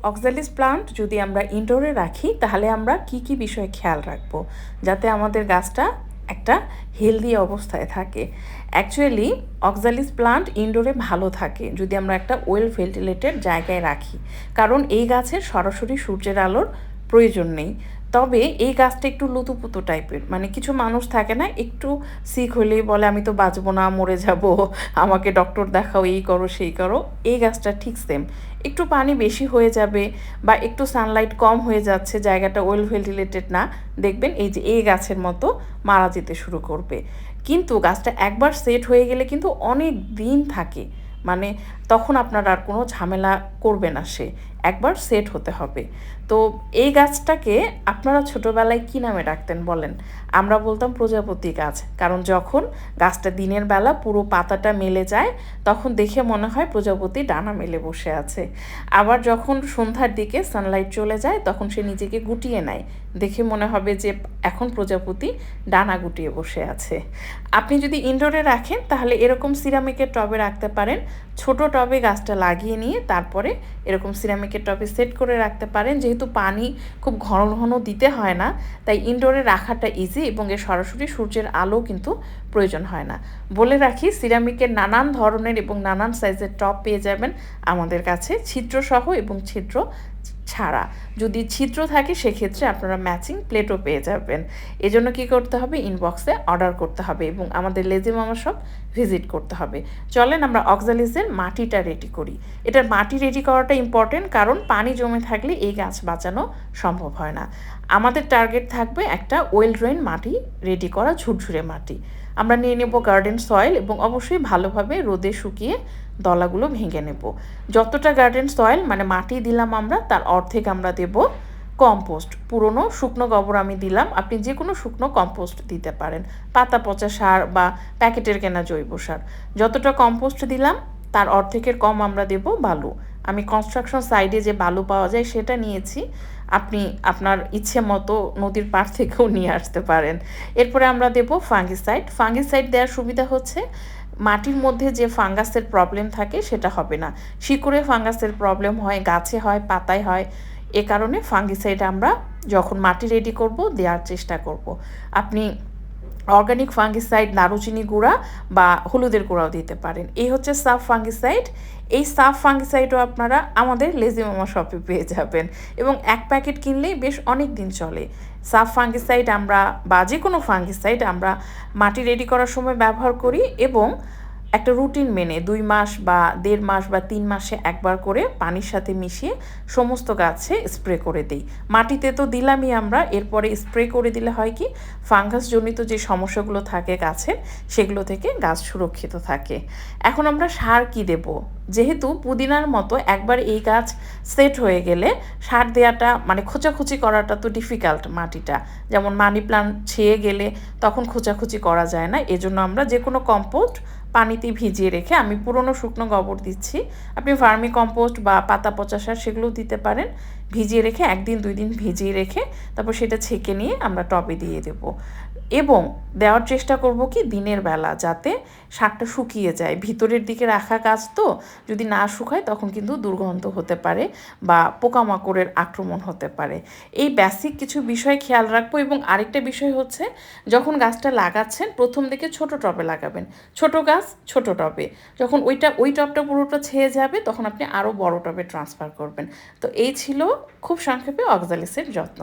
Oxalis plant যদি আমরা ইনডোরে রাখি তাহলে আমরা কি কি বিষয়ে খেয়াল রাখবো যাতে আমাদের গাছটা একটা হেলদি অবস্থায় থাকে। অ্যাকচুয়ালি অক্সালিস প্লান্ট ইনডোরে ভালো থাকে যদি আমরা একটা ওয়েল ভেন্টিলেটেড জায়গায় রাখি, কারণ এই গাছের সরাসরি সূর্যের আলোর প্রয়োজন নেই। তবে এই গাছটা একটু লুতুপুতু টাইপের, মানে কিছু মানুষ থাকে না, একটু সিক হলেই বলে আমি তো বাঁচবো না, মরে যাব, আমাকে ডক্টর দেখাও, এই করো সেই করো। এই গাছটা ঠিক সেম, একটু পানি বেশি হয়ে যাবে বা একটু সানলাইট কম হয়ে যাচ্ছে, জায়গাটা ওয়েল ভেন্টিলেটেড না, দেখবেন এই যে এই গাছের মতো মারা যেতে শুরু করবে। কিন্তু গাছটা একবার সেট হয়ে গেলে কিন্তু অনেক দিন থাকে, মানে তখন আপনার আর কোনো ঝামেলা করবে না, সে একবার সেট হতে হবে। তো এই গাছটাকে আপনারা ছোটোবেলায় কী নামে ডাকতেন বলেন? আমরা বলতাম প্রজাপতি গাছ, কারণ যখন গাছটা দিনের বেলা পুরো পাতাটা মেলে যায় তখন দেখে মনে হয় প্রজাপতি ডানা মেলে বসে আছে। আবার যখন সন্ধ্যার দিকে সানলাইট চলে যায় তখন সে নিজেকে গুটিয়ে নেয়, দেখে মনে হবে যে এখন প্রজাপতি ডানা গুটিয়ে বসে আছে। আপনি যদি ইনডোরে রাখেন তাহলে এরকম সিরামিকের টবে রাখতে পারেন, ছোট টবে গাছটা লাগিয়ে নিয়ে তারপরে এরকম সিরামিকের টবে সেট করে রাখতে পারেন। যেহেতু পানি খুব ঘন ঘন দিতে হয় না, তাই ইনডোরে রাখাটা ইজি এবং এর সরাসরি সূর্যের আলো কিন্তু প্রয়োজন হয় না। বলে রাখি, সিরামিকের নানান ধরনের এবং নানান সাইজের টব পেয়ে যাবেন আমাদের কাছে, ছিদ্রসহ এবং ছিদ্র ছাড়া। যদি ছিদ্র থাকে সেক্ষেত্রে আপনারা ম্যাচিং প্লেটও পেয়ে যাবেন। এজন্য কি করতে হবে, ইনবক্সে অর্ডার করতে হবে এবং আমাদের লেজি মামা শপ ভিজিট করতে হবে। চলেন আমরা অক্সালিসের মাটিটা রেডি করি। এটার মাটি রেডি করাটা ইম্পর্টেন্ট, কারণ পানি জমে থাকলে এই গাছ বাঁচানো সম্ভব হয় না। আমাদের টার্গেট থাকবে একটা ওয়েল ড্রেন মাটি রেডি করা, ঝুরঝুরে মাটি। আমরা নিয়ে নেব গার্ডেন সয়েল এবং অবশ্যই ভালোভাবে রোদে শুকিয়ে দলাগুলো ভেঙে নেব। যতটা গার্ডেন সয়েল মানে মাটি দিলাম আমরা, তার অর্ধেক আমরা দেব কম্পোস্ট। পুরনো শুকনো গোবর আমি দিলাম, আপনি যে কোনো শুকনো কম্পোস্ট দিতে পারেন, পাতা পচা সার বা প্যাকেটের কেনা জৈব সার। যতটা কম্পোস্ট দিলাম তার অর্ধেকের কম আমরা দেব বালু। আমি কনস্ট্রাকশন সাইডে যে বালু পাওয়া যায় সেটা নিয়েছি, আপনি আপনার ইচ্ছে মতো নদীর পাড় থেকেও নিয়ে আসতে পারেন। এরপরে আমরা দেব ফাঙ্গিসাইড। ফাঙ্গিসাইড দেওয়ার সুবিধা হচ্ছে মাটির মধ্যে যে ফাঙ্গাসের প্রবলেম থাকে সেটা হবে না। শিকড়ে ফাঙ্গাসের প্রবলেম হয়, গাছে হয়, পাতায় হয়, এ কারণে ফাঙ্গিসাইড আমরা যখন মাটি রেডি করব দেওয়ার চেষ্টা করব। আপনি অর্গানিক ফাঙ্গিসাইড, দারুচিনি গুঁড়া বা হলুদের গুঁড়াও দিতে পারেন। এই হচ্ছে সাফ ফাঙ্গিসাইড। এই সাফ ফাঙ্গিসাইডও আপনারা আমাদের লেজি মামা শপে পেয়ে যাবেন এবং এক প্যাকেট কিনলেই বেশ অনেক দিন চলে। সাফ ফাঙ্গিসাইড আমরা বা যে কোনো ফাঙ্গিসাইড আমরা মাটি রেডি করার সময় ব্যবহার করি এবং একটা রুটিন মেনে 2 মাস বা 1.5 মাস বা 3 মাসে একবার করে পানির সাথে মিশিয়ে সমস্ত গাছে স্প্রে করে দিই। মাটিতে তো দিলামই আমরা, এরপরে স্প্রে করে দিলে হয় কি, ফাঙ্গাসজনিত যে সমস্যাগুলো থাকে গাছের সেগুলো থেকে গাছ সুরক্ষিত থাকে। এখন আমরা সার কি দেব? যেহেতু পুদিনার মতো একবার এই গাছ সেট হয়ে গেলে সার দেওয়াটা মানে খোঁচাখুচি করাটা তো ডিফিকাল্ট, মাটিটা যেমন মানি প্লান্ট ছেয়ে গেলে তখন খোঁচাখুচি করা যায় না। এজন্য আমরা যে কোনো কম্পোস্ট পানিতে ভিজিয়ে রেখে, আমি পুরনো শুকনো গোবর দিচ্ছি, আপনি ভার্মি কম্পোস্ট বা পাতা পচা সার সেগুলোও দিতে পারেন, ভিজিয়ে রেখে 1 দিন 2 দিন ভিজিয়ে রেখে তারপর সেটা ছেঁকে নিয়ে আমরা টবে দিয়ে দেব এবং দেওয়ার চেষ্টা করব কি দিনের বেলা, যাতে সারটা শুকিয়ে যায়। ভিতরের দিকে রাখা গাছ তো, যদি না শুকায় তখন কিন্তু দুর্গন্ধ হতে পারে বা পোকামাকড়ের আক্রমণ হতে পারে। এই বেসিক কিছু বিষয় খেয়াল রাখবো। এবং আরেকটা বিষয় হচ্ছে, যখন গাছটা লাগাচ্ছেন প্রথম দিকে ছোট টবে লাগাবেন, ছোট গাছ ছোট টবে, যখন ওই টবটা পুরোটা ছেয়ে যাবে তখন আপনি আরও বড় টবে ট্রান্সফার করবেন। তো এই ছিল খুব সংক্ষেপে অক্সালিসের যত্ন।